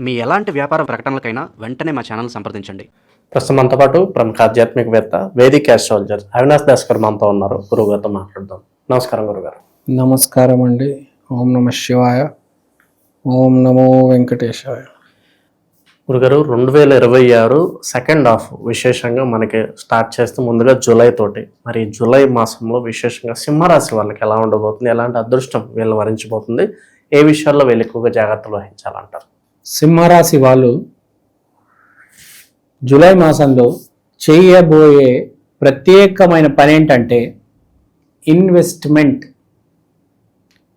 మీ ఎలాంటి వ్యాపార ప్రకటనలకైనా వెంటనే మా ఛానల్ సంప్రదించండి. ప్రస్తుతం మనతో పాటు ప్రముఖ ఆధ్యాత్మికవేత్త వేదిక్ ఆస్ట్రాలజర్ అవినాష్ దాస్ గారు మనతో ఉన్నారు. గురువు గారితో మాట్లాడదాం. నమస్కారం గురుగారు. నమస్కారం అండి. ఓం నమ శివాయ. ఓం నమో వెంకటేశాయ. గురుగారు, 2026 సెకండ్ హాఫ్ విశేషంగా మనకి స్టార్ట్ చేస్తే ముందుగా జూలై తోటి, మరి జూలై మాసంలో విశేషంగా సింహరాశి వాళ్ళకి ఎలా ఉండబోతుంది, ఎలాంటి అదృష్టం వీళ్ళు వరించబోతుంది, ఏ విషయాల్లో వీళ్ళు ఎక్కువగా జాగ్రత్తలు వహించాలంటారు? సింహరాశి వాళ్ళు జూలై మాసంలో చేయబోయే ప్రత్యేకమైన పని ఏంటంటే ఇన్వెస్ట్మెంట్.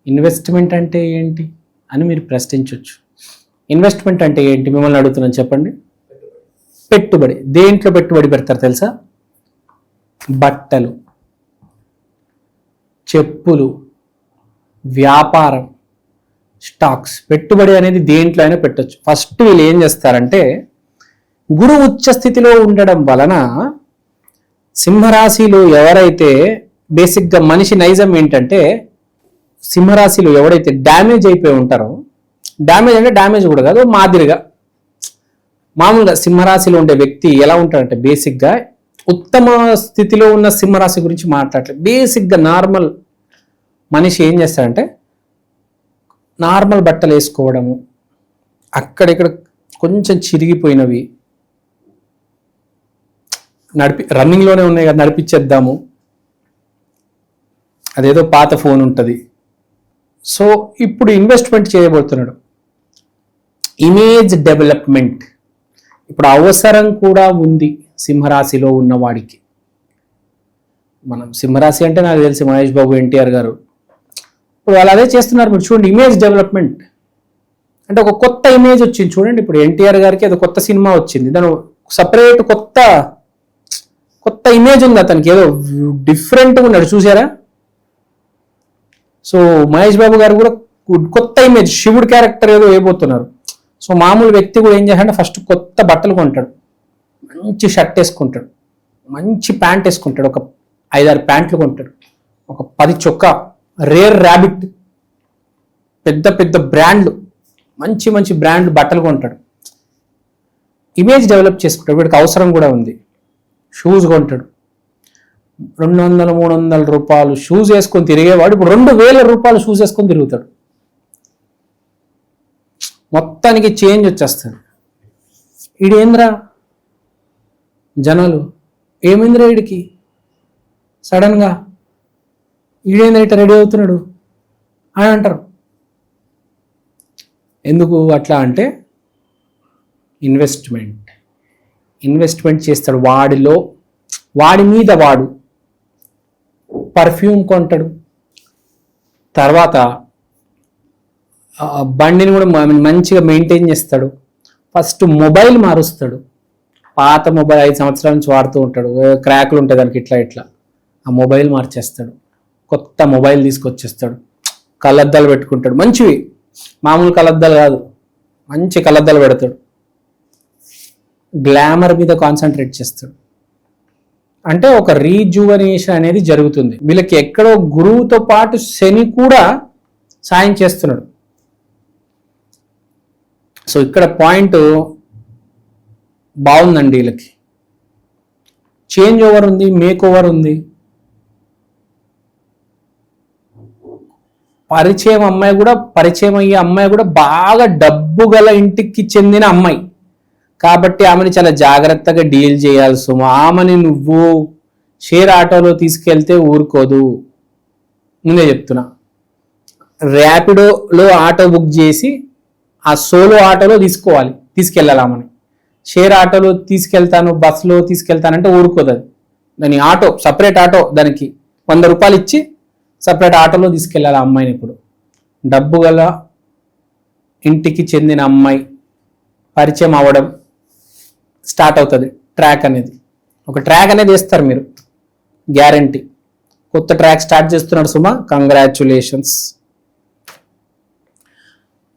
ఇన్వెస్ట్మెంట్ అంటే ఏంటి అని మీరు ప్రశ్నించవచ్చు. ఇన్వెస్ట్మెంట్ అంటే ఏంటి మిమ్మల్ని అడుగుతున్నాను, చెప్పండి. పెట్టుబడి. దేంట్లో పెట్టుబడి పెడతారు తెలుసా? బట్టలు, చెప్పులు, వ్యాపారం, స్టాక్స్. పెట్టుబడి అనేది దేంట్లో అయినా పెట్టచ్చు. ఫస్ట్ వీళ్ళు ఏం చేస్తారంటే, గురువు ఉచ్చ స్థితిలో ఉండడం వలన సింహరాశిలో ఎవరైతే బేసిక్గా మనిషి నైజం ఏంటంటే, సింహరాశిలో ఎవరైతే డ్యామేజ్ అయిపోయి ఉంటారో, డ్యామేజ్ అంటే డ్యామేజ్ కూడా కాదు, మాదిరిగా మామూలుగా సింహరాశిలో ఉండే వ్యక్తి ఎలా ఉంటాడంటే, బేసిక్గా ఉత్తమ స్థితిలో ఉన్న సింహరాశి గురించి మాట్లాడలేదు. బేసిక్గా నార్మల్ మనిషి ఏం చేస్తాడంటే, నార్మల్ బట్టలు వేసుకోవడము, అక్కడిక్కడ కొంచెం చిరిగిపోయినవి, రన్నింగ్లోనే ఉన్నాయి కదా, నడిపించేద్దాము, అదేదో పాత ఫోన్ ఉంటుంది. సో ఇప్పుడు ఇన్వెస్ట్మెంట్ చేయబోతున్నాడు. ఇమేజ్ డెవలప్మెంట్ ఇప్పుడు అవసరం కూడా ఉంది సింహరాశిలో ఉన్నవాడికి. మనం సింహరాశి అంటే నాకు తెలిసి మహేష్ బాబు, ఎన్టీఆర్ గారు వాళ్ళు అదే చేస్తున్నారు. మీరు చూడండి, ఇమేజ్ డెవలప్మెంట్ అంటే ఒక కొత్త ఇమేజ్ వచ్చింది. చూడండి, ఇప్పుడు ఎన్టీఆర్ గారికి అది కొత్త సినిమా వచ్చింది, దాని సపరేట్ కొత్త ఇమేజ్ ఉంది అతనికి, ఏదో డిఫరెంట్గా ఉన్నాడు, చూసారా? సో మహేష్ బాబు గారు కూడా కొత్త ఇమేజ్, శివుడు క్యారెక్టర్ ఏదో వేయబోతున్నారు. సో మామూలు వ్యక్తి కూడా ఏం చేయాలంటే, ఫస్ట్ కొత్త బట్టలు కొంటాడు, మంచి షర్ట్ వేసుకుంటాడు, మంచి ప్యాంట్ వేసుకుంటాడు, ఒక 5-6 ప్యాంట్లు కొంటాడు, ఒక 10 చొక్కా, రేర్ ర్యాబిట్, పెద్ద పెద్ద బ్రాండ్లు, మంచి మంచి బ్రాండ్ బట్టలు కొంటాడు, ఇమేజ్ డెవలప్ చేసుకుంటాడు. వీడికి అవసరం కూడా ఉంది. షూస్ కొంటాడు, 200-300 రూపాయలు షూస్ వేసుకొని తిరిగేవాడు ఇప్పుడు 2000 రూపాయలు షూస్ వేసుకొని తిరుగుతాడు. మొత్తానికి చేంజ్ వచ్చేస్తుంది. ఈడేంద్రా జనాలు, ఏమైందిరా వీడికి సడన్గా, ఈడేంద్ర ఇట్లా రెడీ అవుతున్నాడు అని అంటారు. ఎందుకు అట్లా అంటే, ఇన్వెస్ట్మెంట్ చేస్తాడు. వాడి మీద వాడు పర్ఫ్యూమ్ కొంటాడు, తర్వాత బండిని కూడా మంచిగా మెయింటైన్ చేస్తాడు. ఫస్ట్ మొబైల్ మారుస్తాడు. పాత మొబైల్ 5 సంవత్సరాల నుంచి వాడుతూ ఉంటాడు, క్రాక్లు ఉంటాయి దానికి, ఇట్లా ఆ మొబైల్ మార్చేస్తాడు, కొత్త మొబైల్ తీసుకొచ్చేస్తాడు, కళ్ళద్దాలు పెట్టుకుంటాడు, మంచివి, మామూలు కళ్ళద్దాలు కాదు, మంచి కళ్ళద్దాలు పెడతాడు, గ్లామర్ మీద కాన్సన్ట్రేట్ చేస్తాడు. అంటే ఒక రీజువనేషన్ అనేది జరుగుతుంది. వీళ్ళకి ఎక్కడో గురువుతో పాటు శని కూడా సాయం చేస్తున్నాడు. సో ఇక్కడ పాయింట్ బాగుందండి. వీళ్ళకి చేంజ్ ఓవర్ ఉంది, మేక్ ఓవర్ ఉంది. పరిచయం అయ్యే అమ్మాయి కూడా బాగా డబ్బు గల ఇంటికి చెందిన అమ్మాయి కాబట్టి ఆమెని చాలా జాగ్రత్తగా డీల్ చేయాల్సి. ఆమెని నువ్వు షేర్ ఆటోలో తీసుకెళ్తే ఊరుకోదు, ముందే చెప్తున్నా. ర్యాపిడోలో ఆటో బుక్ చేసి ఆ సోలో ఆటోలో తీసుకెళ్ళాలి ఆమెని. షేర్ ఆటోలో తీసుకెళ్తాను, బస్సులో తీసుకెళ్తానంటే ఊరుకోదు. అది దాని ఆటో, సపరేట్ ఆటో, దానికి 100 రూపాయలు ఇచ్చి సపరేట్ ఆటోలో తీసుకెళ్ళాలి ఆ అమ్మాయిని. ఇప్పుడు డబ్బు గల ఇంటికి చెందిన అమ్మాయి పరిచయం అవ్వడం స్టార్ట్ అవుతుంది. ఒక ట్రాక్ అనేది వేస్తారు మీరు, గ్యారంటీ. కొత్త ట్రాక్ స్టార్ట్ చేస్తున్నాడు సుమా, కంగ్రాచ్యులేషన్స్.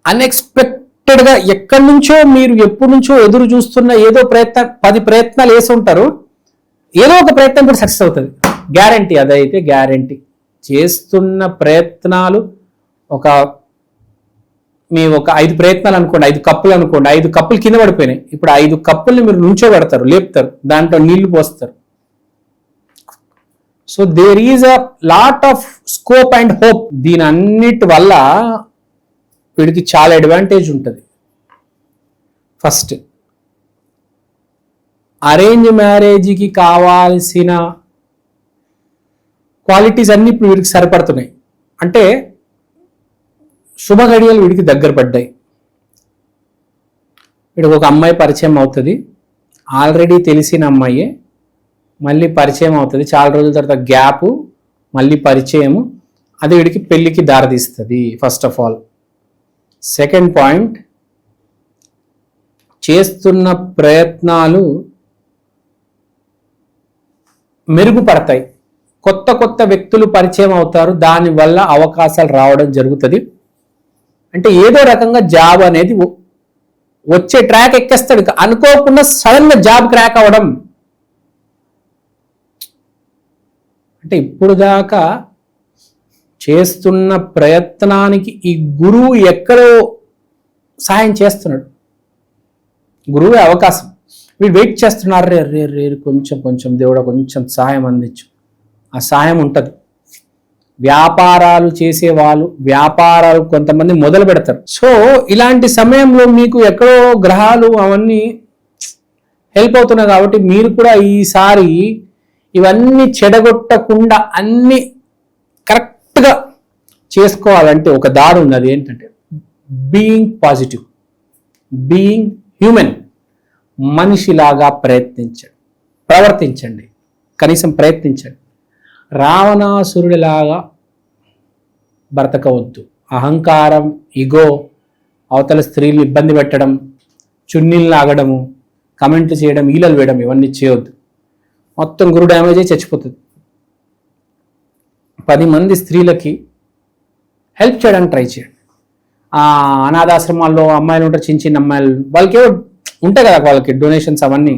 అన్ఎక్స్పెక్టెడ్గా ఎక్కడి నుంచో, మీరు ఎప్పటి నుంచో ఎదురు చూస్తున్న ఏదో 10 ప్రయత్నాలు వేసి ఉంటారు, ఏదో ఒక ప్రయత్నం కూడా సక్సెస్ అవుతుంది, గ్యారంటీ. అదైతే గ్యారంటీ. చేస్తున్న ప్రయత్నాలు ఒక మీ ఒక 5 ప్రయత్నాలు అనుకోండి, 5 కప్పులు అనుకోండి, 5 కప్పులు కింద పడిపోయినాయి. ఇప్పుడు 5 కప్పుల్ని మీరు నుంచోబెడతారు, లేపుతారు, దాంట్లో నీళ్లు పోస్తారు. So there is a lot of scope and hope. దీని అన్నిటి వల్ల వీడికి చాలా అడ్వాంటేజ్ ఉంటుంది. ఫస్ట్, అరేంజ్ మ్యారేజ్కి కావాల్సిన క్వాలిటీస్ అన్ని ఇప్పుడు వీడికి సరిపడుతున్నాయి. అంటే శుభ గడియలు వీడికి దగ్గర పడ్డాయి. వీడికి ఒక అమ్మాయి పరిచయం అవుతుంది, ఆల్రెడీ తెలిసిన అమ్మాయే, మళ్ళీ పరిచయం అవుతుంది, చాలా రోజుల తర్వాత గ్యాప్, మళ్ళీ పరిచయము, అది వీడికి పెళ్లికి దారితీస్తుంది. First of all. Second point, చేస్తున్న ప్రయత్నాలు మెరుగుపడతాయి. కొత్త కొత్త వ్యక్తులు పరిచయం అవుతారు, దానివల్ల అవకాశాలు రావడం జరుగుతుంది. అంటే ఏదో రకంగా జాబ్ అనేది వచ్చే ట్రాక్ ఎక్కేస్తాడు. అనుకోకుండా సడన్ గా జాబ్ క్రాక్ అవ్వడం. అంటే ఇప్పుడు దాకా చేస్తున్న ప్రయత్నానికి ఈ గురువు ఎక్కడో సాయం చేస్తున్నాడు. గురువే అవకాశం. వీడు వెయిట్ చేస్తున్నారు, రే రే రే కొంచెం కొంచెం దేవుడా కొంచెం సహాయం అందించు. ఆ సహాయం ఉంటుంది. వ్యాపారాలు చేసేవాళ్ళు వ్యాపారాలు కొంతమంది మొదలు పెడతారు. సో ఇలాంటి సమయంలో మీకు ఎక్కడో గ్రహాలు అవన్నీ హెల్ప్ అవుతున్నాయి కాబట్టి మీరు కూడా ఈసారి ఇవన్నీ చెడగొట్టకుండా అన్ని కరెక్ట్గా చేసుకోవాలంటే ఒక దారి ఉంది. అది ఏంటంటే బీయింగ్ పాజిటివ్, బీయింగ్ హ్యూమన్. మనిషిలాగా ప్రవర్తించండి, కనీసం ప్రయత్నించండి. రావణాసురుడిలాగా బ్రతకవద్దు. అహంకారం, ఇగో, అవతల స్త్రీలు ఇబ్బంది పెట్టడం, చున్నీలు లాగడము, కమెంట్లు చేయడం, ఈలలు వేయడం, ఇవన్నీ చేయొద్దు. మొత్తం గురు డ్యామేజ్ అయి చచ్చిపోతుంది. 10 మంది స్త్రీలకి హెల్ప్ చేయడానికి ట్రై చేయండి. అనాథాశ్రమాల్లో అమ్మాయిలు ఉంటారు, చిన్న చిన్న అమ్మాయిలు, వాళ్ళకి ఏవో ఉంటాయి కదా, వాళ్ళకి డొనేషన్స్ అవన్నీ,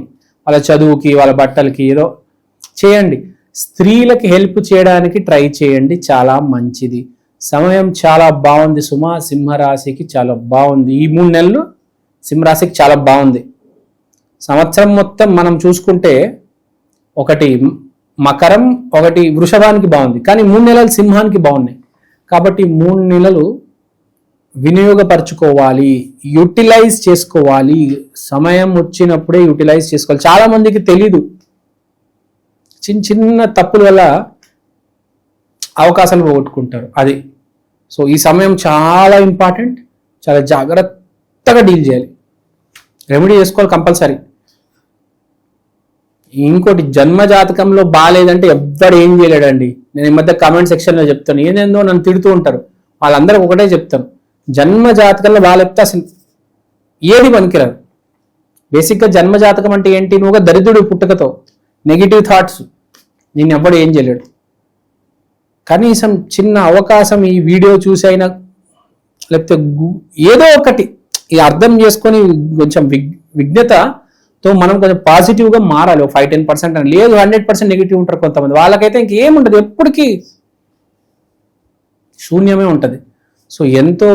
వాళ్ళ చదువుకి, వాళ్ళ బట్టలకి ఏదో చేయండి. స్త్రీలకి హెల్ప్ చేయడానికి ట్రై చేయండి, చాలా మంచిది. సమయం చాలా బాగుంది సుమా, సింహరాశికి చాలా బాగుంది. ఈ 3 నెలలు సింహరాశికి చాలా బాగుంది. సంవత్సరం మొత్తం మనం చూసుకుంటే ఒకటి మకరం, ఒకటి వృషభానికి బాగుంది, కానీ 3 నెలలు సింహానికి బాగున్నాయి. కాబట్టి 3 నెలలు వినియోగపరచుకోవాలి, యూటిలైజ్ చేసుకోవాలి. సమయం వచ్చినప్పుడే యూటిలైజ్ చేసుకోవాలి. చాలా మందికి తెలీదు, చిన్న చిన్న తప్పుల వల్ల అవకాశాలు పోగొట్టుకుంటారు. అది సో ఈ సమయం చాలా ఇంపార్టెంట్, చాలా జాగ్రత్తగా డీల్ చేయాలి, రెమెడీ చేసుకోవాలి కంపల్సరీ. ఇంకోటి, జన్మ జాతకంలో బాగాలేదంటే ఎవ్వడు ఏం చేయలేడండి. నేను ఈ మధ్య కామెంట్ సెక్షన్లో చెప్తాను, ఏదేందో నన్ను తిడుతూ ఉంటారు, వాళ్ళందరికీ ఒకటే చెప్తాను, జన్మ జాతకంలో బాగాలేపితే అసలు ఏది పనికిరాదు. బేసిక్గా జన్మ జాతకం అంటే ఏంటి? నువ్వు ఒక దరిద్రుడు పుట్టుకతో, నెగిటివ్ థాట్స్, నిన్ను ఎవ్వడు ఏం చేయలేడు. కనీసం చిన్న అవకాశం ఈ వీడియో చూసైనా, లేకపోతే ఏదో ఒకటి ఈ అర్థం చేసుకొని కొంచెం విజ్ఞతతో మనం కొంచెం పాజిటివ్గా మారాలి. 5-10% అని లేదు, 100% నెగిటివ్ ఉంటారు కొంతమంది. వాళ్ళకైతే ఇంకేముంటుంది, ఎప్పటికీ శూన్యమే ఉంటుంది. సో ఎంతో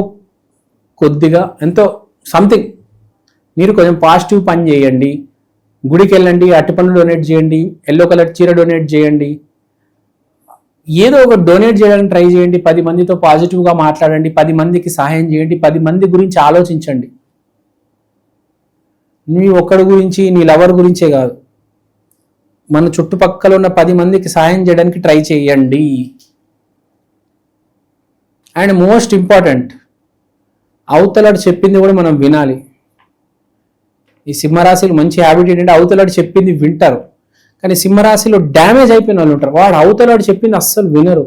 కొద్దిగా, ఎంతో సంథింగ్ మీరు కొంచెం పాజిటివ్ పని చేయండి. గుడికి వెళ్ళండి, అరటిపండ్లు డొనేట్ చేయండి, ఎల్లో కలర్ చీర డొనేట్ చేయండి, ఏదో ఒక డొనేట్ చేయడానికి ట్రై చేయండి. 10 మందితో పాజిటివ్గా మాట్లాడండి, 10 మందికి సహాయం చేయండి, 10 మంది గురించి ఆలోచించండి. నీ ఒక్కడి గురించి, నీ లవర్ గురించే కాదు, మన చుట్టుపక్కల ఉన్న 10 మందికి సహాయం చేయడానికి ట్రై చేయండి. అండ్ మోస్ట్ ఇంపార్టెంట్, అవతలాడు చెప్పింది కూడా మనం వినాలి. ఈ సింహరాశిలో మంచి హ్యాబిట్ ఏంటంటే అవతలాడు చెప్పింది వింటారు, కానీ సింహరాశిలో డ్యామేజ్ అయిపోయిన వాళ్ళు ఉంటారు. వాడు అవతలాడు చెప్పింది అస్సలు వినరు,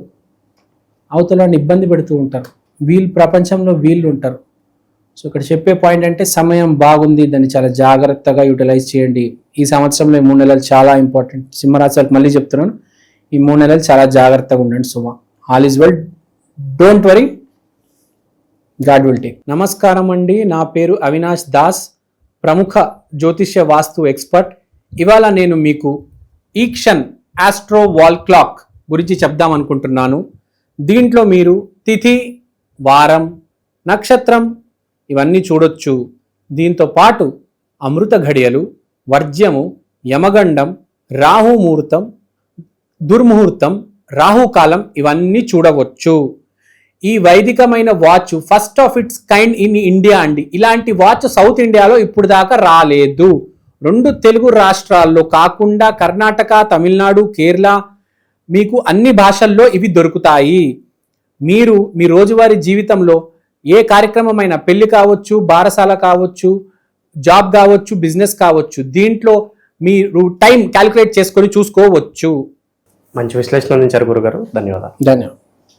అవతలాడిని ఇబ్బంది పెడుతూ ఉంటారు. ప్రపంచంలో వీళ్ళు ఉంటారు. సో ఇక్కడ చెప్పే పాయింట్ అంటే సమయం బాగుంది, దాన్ని చాలా జాగ్రత్తగా యూటిలైజ్ చేయండి. ఈ సంవత్సరంలో ఈ 3 నెలలు చాలా ఇంపార్టెంట్. సింహరాశి వాళ్ళకి మళ్ళీ చెప్తున్నాను, ఈ 3 నెలలు చాలా జాగ్రత్తగా ఉండండి. Suma, all is well, don't worry, God will take. నమస్కారం అండి, నా పేరు అవినాష్ దాస్, ప్రముఖ జ్యోతిష్య వాస్తు ఎక్స్పర్ట్. ఇవాళ నేను మీకు ఈక్షన్ ఆస్ట్రో వాల్ క్లాక్ గురించి చెప్దాం అనుకుంటున్నాను. దీంట్లో మీరు తిథి, వారం, నక్షత్రం, ఇవన్నీ చూడొచ్చు. దీంతో పాటు అమృత ఘడియలు, వర్జ్యము, యమగండం, రాహుముహూర్తం, దుర్ముహూర్తం, రాహుకాలం ఇవన్నీ చూడవచ్చు. ఈ వైదికమైన watch first of its kind in India అండి. ఇలాంటి వాచ్ సౌత్ ఇండియాలో ఇప్పుడు దాకా రాలేదు. 2 తెలుగు రాష్ట్రాల్లో కాకుండా కర్ణాటక, తమిళనాడు, కేరళ మీకు అన్ని భాషల్లో ఇవి దొరుకుతాయి. మీరు మీ రోజువారీ జీవితంలో ఏ కార్యక్రమమైనా, పెళ్లి కావచ్చు, బారసాల కావచ్చు, జాబ్ కావచ్చు, బిజినెస్ కావచ్చు, దీంట్లో మీరు టైం క్యాలిక్యులేట్ చేసుకొని చూసుకోవచ్చు. మంచి విశ్లేషణ అందించారు గురుగారు, ధన్యవాదాలు. ధన్యవాదాలు.